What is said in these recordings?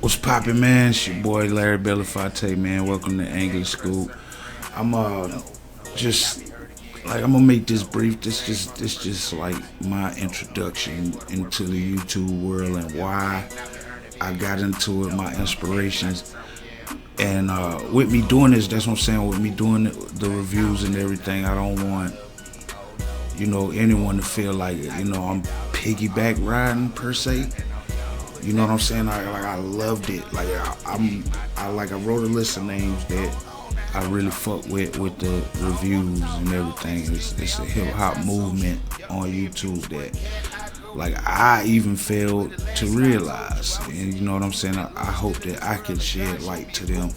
What's poppin', man? It's your boy Larry Belafonte, man. Welcome to English School. I'm just like I'm gonna make this brief. This just like my introduction into the YouTube world and why I got into it, my inspirations. And with me doing this, that's what I'm saying. With me doing the reviews and everything, I don't want anyone to feel like I'm piggyback riding per se. You know what I'm saying? I loved it. Like I wrote a list of names that I really fuck with the reviews and everything. It's a hip hop movement on YouTube that like I even failed to realize. And you know what I'm saying? I hope that I can shed light to them.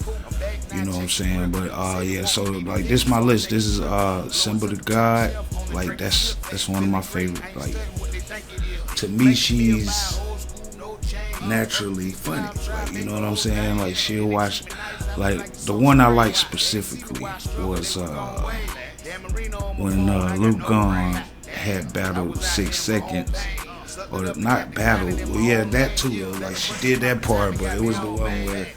You know what I'm saying? But yeah, so like this my list. This is simbathagod. Like that's one of my favorite. Like to me she's naturally funny, like you know what I'm saying. Like she'll watch, like the one I like specifically was when Luke Gon had battled 6 seconds, or not battled. Well, yeah, that too. Like she did that part, but it was the one where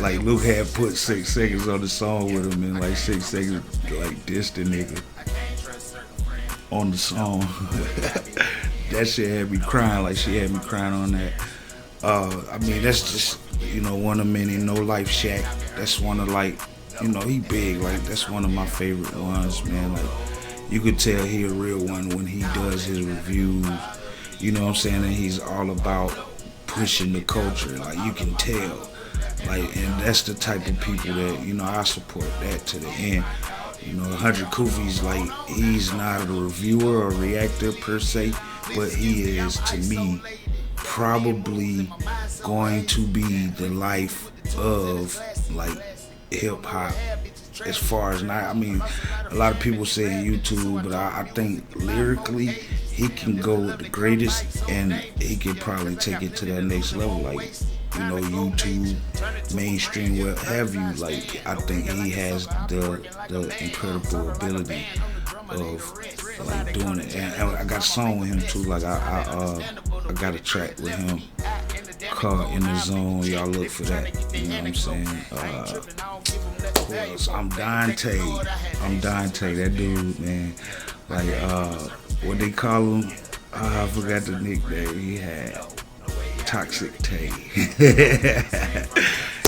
like Luke had put 6 seconds on the song with him, and like 6 seconds like dissed the nigga on the song. That shit had me crying. Like she had me crying on that. I mean, that's just, one of many. Nolifeshaq. That's one of like, he big. Like, that's one of my favorite ones, man. Like, you could tell he a real one when he does his reviews. You know what I'm saying? And he's all about pushing the culture. Like, you can tell. Like, and that's the type of people that, I support that to the end. 100 Kufis, like, he's not a reviewer or reactor per se, but he is, to me, probably going to be the life of like hip hop as far as not. I mean, a lot of people say YouTube, but I think lyrically he can go with the greatest, and he could probably take it to that next level. Like YouTube, mainstream, what have you. Like I think he has the incredible ability of like doing it, and I got a song with him too. Like I got a track with him called In The Zone. Y'all look for that. You know what I'm saying? Who else? I'm Dante. That dude, man. Like what they call him? I forgot the nickname he had. Toxic Tay.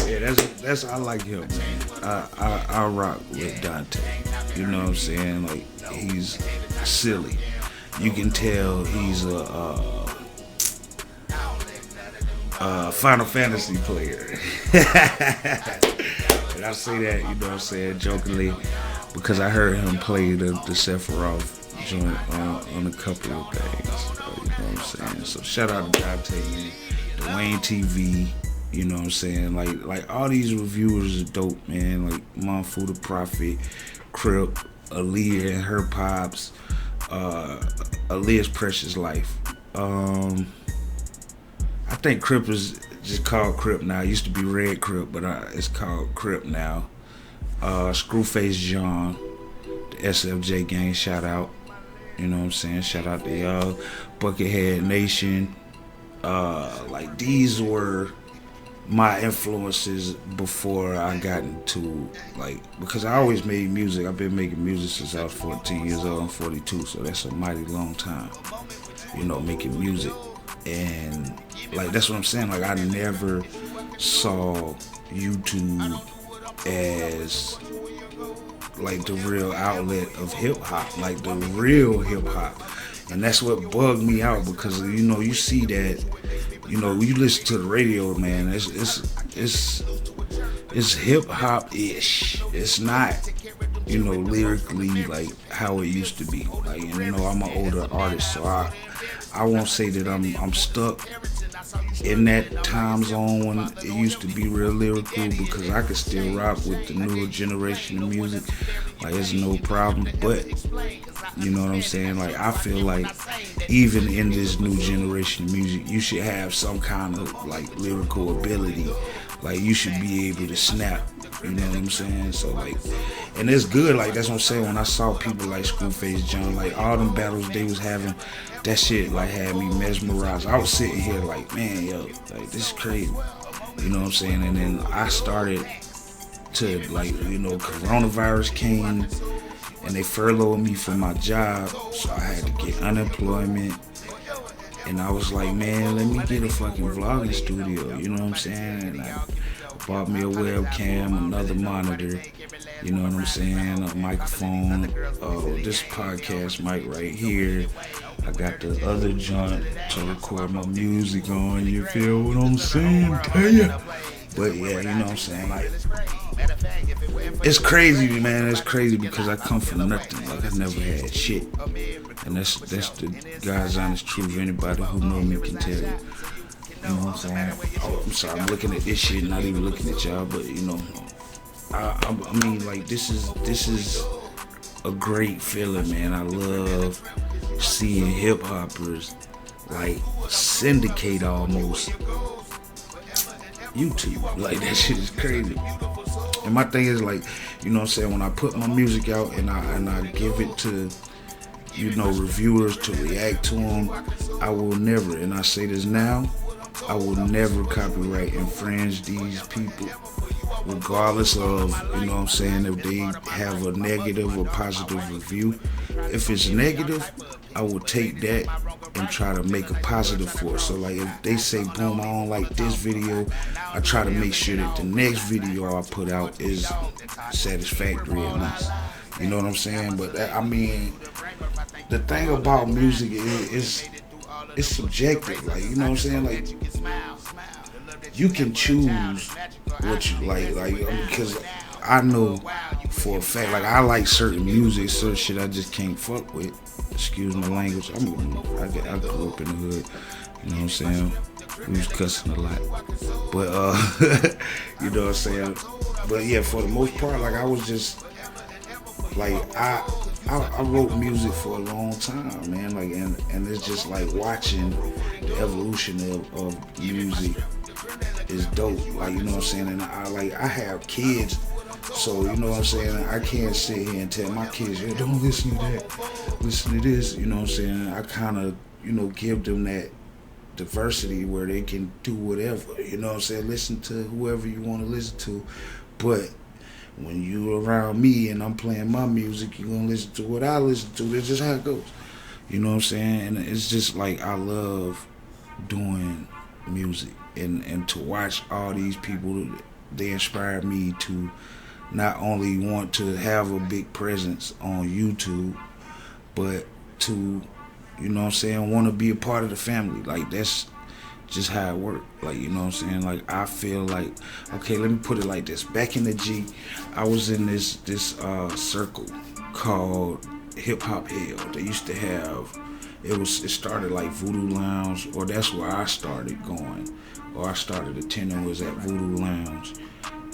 Yeah, that's I like him, man. I rock with Dante. You know what I'm saying? Like he's silly. You can tell he's a Final Fantasy player. And I say that, you know what I'm saying, jokingly, because I heard him play the Sephiroth joint on a couple of things. You know what I'm saying? So shout out to Dante, man. duanetv. You know what I'm saying? Like all these reviewers are dope, man. Like munfutheprophet, Crypt, Aaliyah and her pops, aleeaspreciouslife. I think Crypt is just called Crypt now. It used to be Red Crypt, but it's called Crypt now. Scrufacejean, the SFJ gang, shout out. You know what I'm saying? Shout out to y'all. Bucketheadnation. Like these were my influences before I got into, like, because I always made music. I've been making music since I was 14 years old. I'm 42, so that's a mighty long time, making music. And like that's what I'm saying. Like I never saw YouTube as like the real outlet of hip hop, like the real hip hop. And that's what bugged me out, because you see that, you listen to the radio, man. It's hip hop ish. It's not, lyrically like how it used to be. Like, I'm an older artist, so I won't say that I'm stuck in that time zone when it used to be real lyrical, because I could still rock with the newer generation of music. Like it's no problem. But you know what I'm saying? Like I feel like even in this new generation of music, you should have some kind of like lyrical ability. Like you should be able to snap. You know what I'm saying? So like, and it's good. Like that's what I'm saying. When I saw people like Scrufacejean, like all them battles they was having, that shit like had me mesmerized. I was sitting here like, man, yo, like this is crazy. You know what I'm saying? And then I started to, like, you know, coronavirus came and they furloughed me from my job, so I had to get unemployment. And I was like, man, let me get a fucking vlogging studio, you know what I'm saying? And I bought me a webcam, another monitor, you know what I'm saying, a microphone, this podcast mic right here. I got the other joint to record my music on, you feel what I'm saying? Tell ya. But yeah, you know what I'm saying, like, it's crazy, man, it's crazy because I come from nothing, like I never had shit. And that's the God's honest truth. Anybody who know me can tell you. You know what I'm saying? Oh, I'm sorry, I'm looking at this shit, not even looking at y'all, but you know, I mean, like, this is a great feeling, man. I love seeing hip hoppers like syndicate almost YouTube. Like, that shit is crazy. And my thing is, like, you know what I'm saying, when I put my music out and I give it to, you know, reviewers to react to them, I will never, and I say this now, I will never copyright infringe these people, regardless of, you know what I'm saying, if they have a negative or positive review. If it's negative, I will take that and try to make a positive for it. So, like, if they say, boom, I don't like this video, I try to make sure that the next video I put out is satisfactory at least. You know what I'm saying? But that, I mean, the thing about music is it's subjective. Like, you know what I'm saying? Like, you can choose what you like. Like, because I know for a fact, like, I like certain music, certain shit I just can't fuck with. Excuse my language. I grew up in the hood. You know what I'm saying? We was cussing a lot. But, you know what I'm saying? But yeah, for the most part, like, I was just, like, I wrote music for a long time, man. Like, and it's just like watching the evolution of music is dope. Like, you know what I'm saying? And I have kids, so you know what I'm saying? I can't sit here and tell my kids, hey, don't listen to that, listen to this. You know what I'm saying? I kind of, you know, give them that diversity where they can do whatever. You know what I'm saying? Listen to whoever you want to listen to, but when you around me and I'm playing my music, you're gonna listen to what I listen to. That's just how it goes. You know what I'm saying? And it's just like, I love doing music, and to watch all these people, they inspire me to not only want to have a big presence on YouTube, but to, you know what I'm saying, want to be a part of the family. Like, that's just how it works. Like, you know what I'm saying? Like, I feel like, okay, let me put it like this. Back in the G, I was in this circle called Hip Hop Hell. They used to have, it started like Voodoo Lounge, or that's where I started going, or I started attending, was at Voodoo Lounge.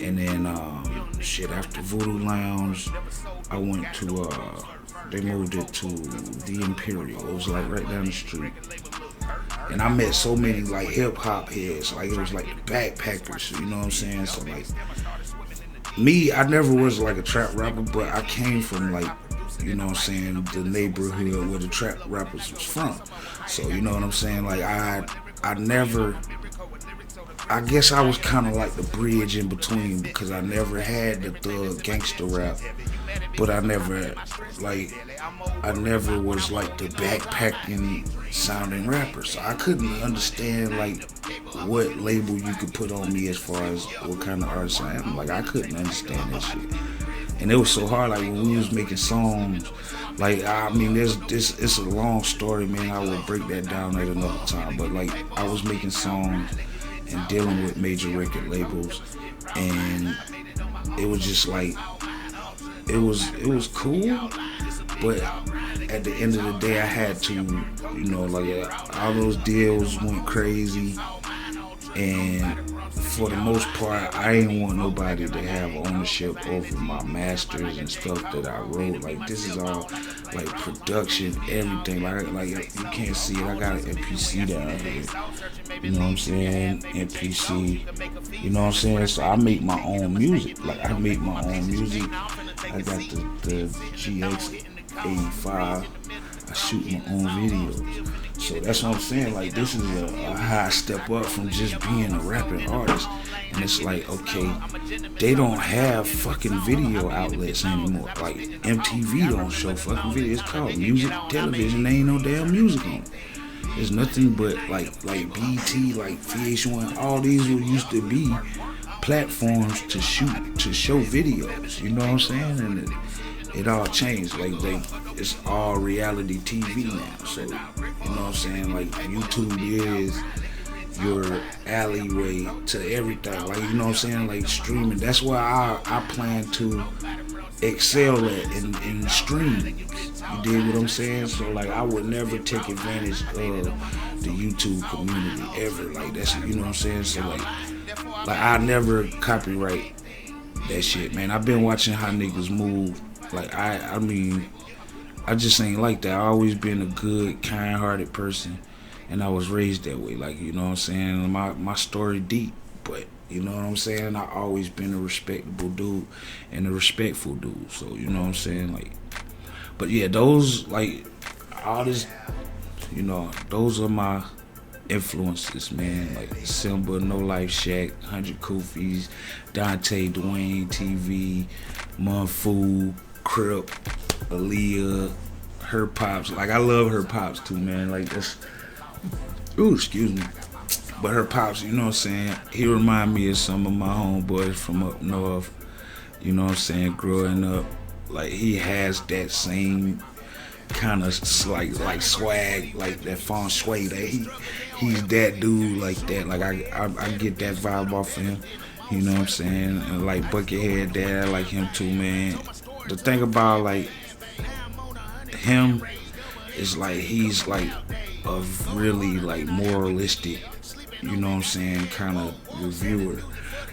And then after Voodoo Lounge, I went to they moved it to the Imperial. It was like right down the street. And I met so many like hip hop heads, like it was like the backpackers, you know what I'm saying? So like me, I never was like a trap rapper, but I came from, like, you know what I'm saying, the neighborhood where the trap rappers was from. So you know what I'm saying? Like I guess I was kind of like the bridge in between, because I never had the thug gangster rap, but I never was like the backpacking sounding rapper. So I couldn't understand like what label you could put on me as far as what kind of artist I am. Like, I couldn't understand that shit. And it was so hard, like when we was making songs, like, I mean, it's a long story, man. I will break that down at another time. But like, I was making songs and dealing with major record labels, and it was just like, it was cool, but at the end of the day, I had to, you know, like, all those deals went crazy, and for the most part, I ain't want nobody to have ownership over my masters and stuff that I wrote. Like, this is all like production, everything. Like you can't see it. I got an MPC down here. You know what I'm saying? MPC. You know what I'm saying? So I make my own music. Like, I make my own music. I got the GX85. I shoot my own videos. So that's what I'm saying. Like, this is a high step up from just being a rapping artist. And it's like, okay, they don't have fucking video outlets anymore. Like, MTV don't show fucking video. It's called music television. There ain't no damn music on it. There's nothing but like BT, like VH1. All these used to be platforms to show videos. You know what I'm saying? And it all changed. Like, it's all reality TV now. So, you know what I'm saying? Like, YouTube is your alleyway to everything. Like, you know what I'm saying? Like, streaming. That's why I plan to excel at in streaming. You dig what I'm saying? So, like, I would never take advantage of the YouTube community ever. Like, that's, you know what I'm saying? So, like I never copyright that shit, man. I've been watching how niggas move. Like, I mean, I just ain't like that. I always been a good, kind-hearted person, and I was raised that way. Like, you know what I'm saying? My story deep, but you know what I'm saying? I always been a respectable dude and a respectful dude. So, you know what I'm saying? Like, but yeah, those, like, all this, you know, those are my influences, man. Like Simba, nolifeshaq, 100 Koofies, Dante, duanetv, crypt, Aaliyah, her pops. Like, I love her pops too, man. Like, that's, ooh, excuse me. But her pops, you know what I'm saying? He remind me of some of my homeboys from up north. You know what I'm saying? Growing up, like, he has that same kind of like swag, like that feng shui. That he's that dude like that. Like, I get that vibe off of him. You know what I'm saying? And like Buckethead Dad, I like him too, man. The thing about like him is like he's like a really like moralistic, you know what I'm saying, kind of reviewer.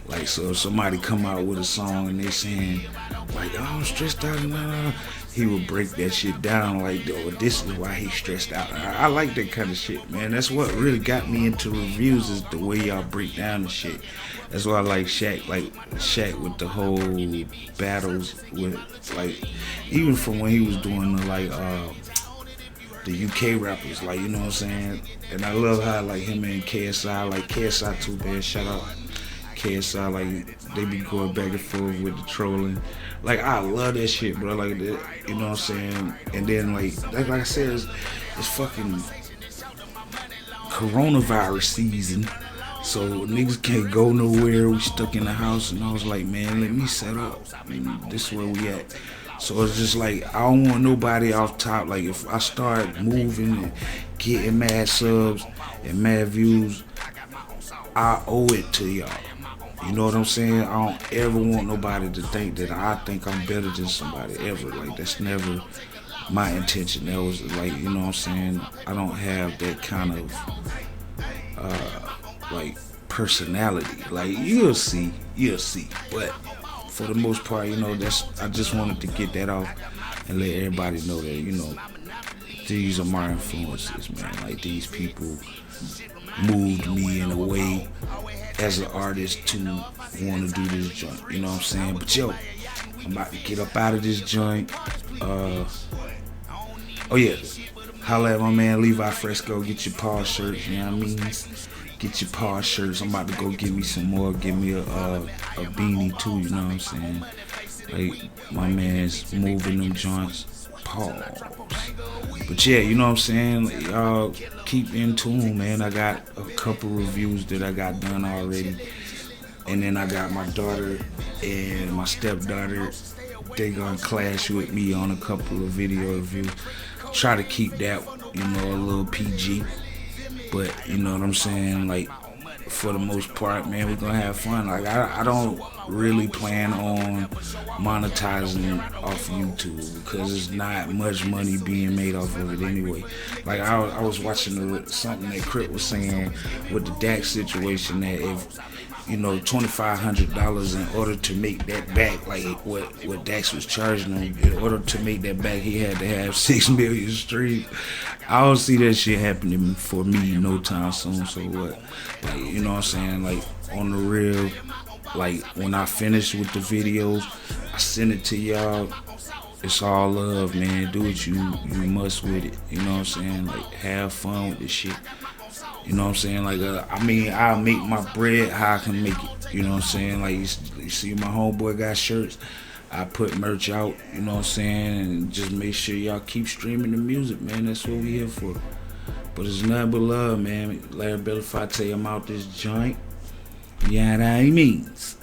Like, so if somebody come out with a song and they saying like, oh, I'm stressed out, he would break that shit down like, oh, this is why he's stressed out. I like that kind of shit, man. That's what really got me into reviews, is the way y'all break down the shit. That's why I like Shaq with the whole battles with, like, even from when he was doing the UK rappers, like, you know what I'm saying? And I love how like him and KSI, like KSI too, man, shout out KSI, like they be going back and forth with the trolling. Like, I love that shit, bro. Like that, you know what I'm saying? And then like I said, it's fucking coronavirus season, so niggas can't go nowhere. We stuck in the house, and I was like, man, let me set up. This is where we at. So it's just like, I don't want nobody off top. Like, if I start moving and getting mad subs and mad views, I owe it to y'all. You know what I'm saying? I don't ever want nobody to think that I think I'm better than somebody ever. Like, that's never my intention. That was like, you know what I'm saying? I don't have that kind of like personality. Like, you'll see. But for the most part, you know, I just wanted to get that off and let everybody know that, you know, these are my influences, man. Like, these people moved me in a way as an artist to want to do this joint, you know what I'm saying? But yo, I'm about to get up out of this joint. Oh yeah, holla at my man Levi Fresco. Get your paw shirts, you know what I mean? Get your paw shirts. I'm about to go get me some more. Get me a beanie too, you know what I'm saying? Like, my man's moving them joints. Pause. But yeah, you know what I'm saying? Y'all keep in tune, man. I got a couple reviews that I got done already. And then I got my daughter and my stepdaughter. They gonna clash with me on a couple of video reviews. Try to keep that, you know, a little PG. But you know what I'm saying? Like, for the most part, man, we're gonna have fun. Like, I don't really plan on monetizing off YouTube, because there's not much money being made off of it anyway. Like, I was watching something that Crypt was saying with the Dax situation, that if, you know, $2,500 in order to make that back, like what Dax was charging him, in order to make that back, he had to have 6 million streams. I don't see that shit happening for me no time soon. So what? Like, you know what I'm saying? Like, on the real, like, when I finish with the videos, I send it to y'all. it's all love, man. Do what you must with it. You know what I'm saying? Like, have fun with this shit. You know what I'm saying? Like, I mean, I'll make my bread how I can make it. You know what I'm saying? Like, you see my homeboy got shirts. I put merch out, you know what I'm saying? And just make sure y'all keep streaming the music, man. That's what we here for. But it's nothing but love, man. Larry Bell, if I tell you I'm out this joint, yeah, that means.